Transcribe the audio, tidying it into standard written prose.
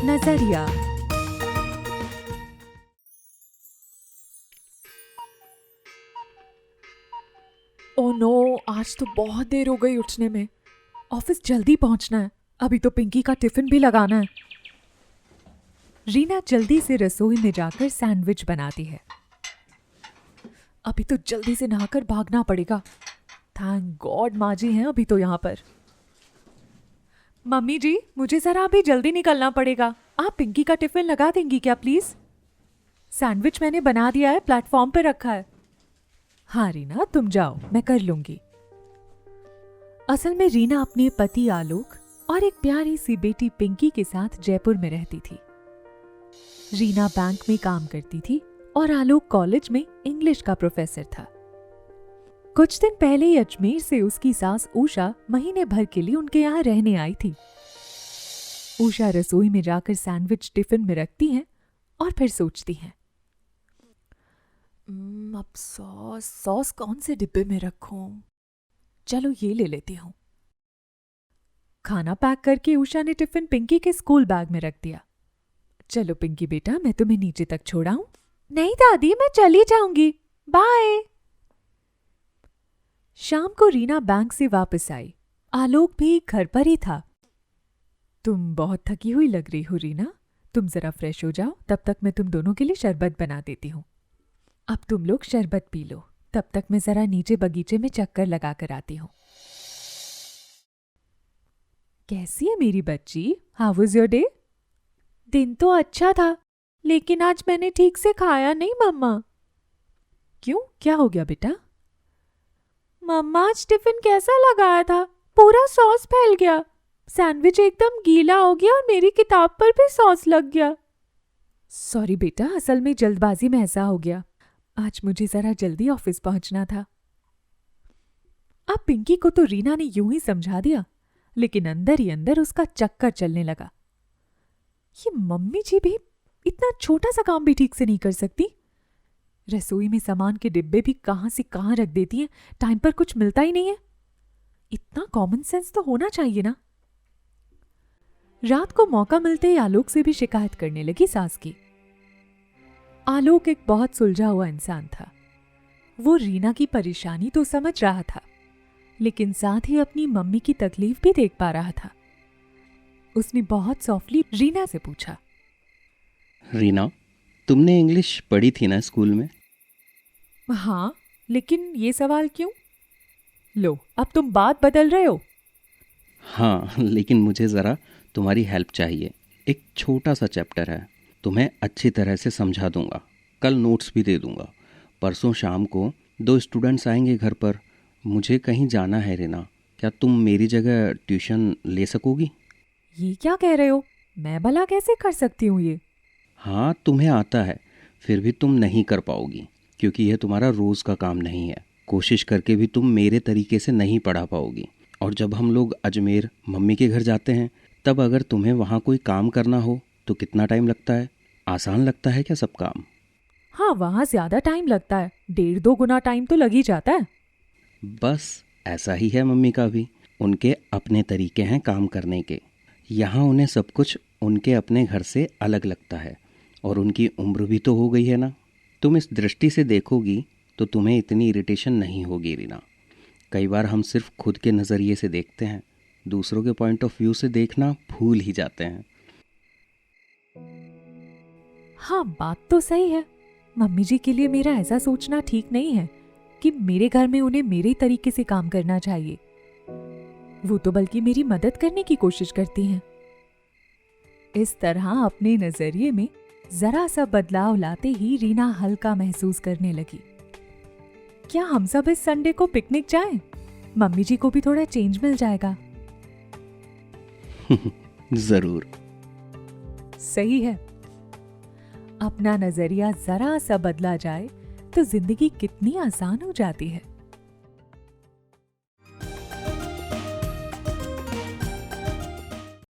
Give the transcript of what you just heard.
नजरिया। Oh no, आज तो बहुत देर हो गई उठने में। ऑफिस जल्दी पहुंचना है, अभी तो पिंकी का टिफिन भी लगाना है। रीना जल्दी से रसोई में जाकर सैंडविच बनाती है। अभी तो जल्दी से नहाकर भागना पड़ेगा। थैंक गॉड माँ जी हैं अभी तो यहाँ पर। मम्मी जी, मुझे जरा अभी जल्दी निकलना पड़ेगा। आप पिंकी का टिफिन लगा देंगी क्या प्लीज? सैंडविच मैंने बना दिया है, प्लेटफॉर्म पर रखा है। हाँ रीना, तुम जाओ, मैं कर लूंगी। असल में रीना अपने पति आलोक और एक प्यारी सी बेटी पिंकी के साथ जयपुर में रहती थी। रीना बैंक में काम करती थी और आलोक कॉलेज में इंग्लिश का प्रोफेसर था। कुछ दिन पहले ही अजमेर से उसकी सास उषा महीने भर के लिए उनके यहाँ रहने आई थी। उषा रसोई में जाकर सैंडविच टिफिन में रखती हैं और फिर सोचती हैं, अब सॉस कौन से डिब्बे में रखूं? चलो ये ले लेती हूं। खाना पैक करके उषा ने टिफिन पिंकी के स्कूल बैग में रख दिया। चलो पिंकी बेटा, मैं तुम्हें नीचे तक छोड़ाऊं? नहीं दादी, मैं चली जाऊंगी, बाय। शाम को रीना बैंक से वापस आई। आलोक भी घर पर ही था। तुम बहुत थकी हुई लग रही हो रीना, तुम जरा फ्रेश हो जाओ, तब तक मैं तुम दोनों के लिए शरबत बना देती हूँ। अब तुम लोग शरबत पी लो, तब तक मैं जरा नीचे बगीचे में चक्कर लगा कर आती हूँ। कैसी है मेरी बच्ची? How was your day? दिन तो अच्छा था, लेकिन आज मैंने ठीक से खाया नहीं मम्मा। क्यों, क्या हो गया बेटा? मम्मा, आज टिफिन कैसा लगाया था, पूरा सॉस फैल गया। सैंडविच एकदम गीला हो गया और मेरी किताब पर भी सॉस लग गया। सॉरी बेटा, असल में जल्दबाजी में ऐसा हो गया। आज मुझे जरा जल्दी ऑफिस पहुंचना था। अब पिंकी को तो रीना ने यूं ही समझा दिया, लेकिन अंदर ही अंदर उसका चक्कर चलने लगा। ये मम्मी जी भी इतना छोटा सा काम भी ठीक से नहीं कर सकती। रसोई में सामान के डिब्बे भी कहां से कहां रख देती हैं, टाइम पर कुछ मिलता ही नहीं है। इतना कॉमन सेंस तो होना चाहिए ना। रात को मौका मिलते ही आलोक से भी शिकायत करने लगी सास की। आलोक एक बहुत सुलझा हुआ इंसान था। वो रीना की परेशानी तो समझ रहा था, लेकिन साथ ही अपनी मम्मी की तकलीफ भी देख पा रहा था। उसने बहुत सॉफ्टली रीना से पूछा, रीना, तुमने इंग्लिश पढ़ी थी ना स्कूल में? हाँ, लेकिन ये सवाल क्यों? लो, अब तुम बात बदल रहे हो। हाँ, लेकिन मुझे ज़रा तुम्हारी हेल्प चाहिए। एक छोटा सा चैप्टर है, तुम्हें अच्छी तरह से समझा दूंगा। कल नोट्स भी दे दूंगा। परसों शाम को 2 स्टूडेंट्स आएंगे घर पर। मुझे कहीं जाना है रीना, क्या तुम मेरी जगह ट्यूशन ले सकोगी? ये क्या कह रहे हो? मैं भला कैसे कर सकती हूँ ये? हाँ, तुम्हें आता है, फिर भी तुम नहीं कर पाओगी, क्योंकि यह तुम्हारा रोज़ का काम नहीं है। कोशिश करके भी तुम मेरे तरीके से नहीं पढ़ा पाओगी। और जब हम लोग अजमेर मम्मी के घर जाते हैं, तब अगर तुम्हें वहाँ कोई काम करना हो तो कितना टाइम लगता है? आसान लगता है क्या सब काम? हाँ, वहां ज्यादा टाइम लगता है, 1.5-2 गुना टाइम तो लग ही जाता है। बस ऐसा ही है मम्मी का भी। उनके अपने तरीके हैं काम करने के। यहाँ उन्हें सब कुछ उनके अपने घर से अलग लगता है, और उनकी उम्र भी तो हो गई है ना। तुम इस दृष्टि से देखोगी तो तुम्हें इतनी इरिटेशन नहीं होगी रीना। कई बार हम सिर्फ खुद के नज़रिए से देखते हैं, दूसरों के पॉइंट ऑफ व्यू से देखना भूल ही जाते हैं। हाँ, बात तो सही है। मम्मी जी के लिए मेरा ऐसा सोचना ठीक नहीं है कि मेरे घर में उन्हें मेरे तरीके से काम करना चाहिए। वो तो बल्कि मेरी मदद करने की कोशिश करती हैं। इस तरह अपने नजरिए में जरा सा बदलाव लाते ही रीना हल्का महसूस करने लगी। क्या हम सब इस संडे को पिकनिक जाएं? मम्मी जी को भी थोड़ा चेंज मिल जाएगा। ज़रूर। सही है। अपना नजरिया जरा सा बदला जाए तो जिंदगी कितनी आसान हो जाती है।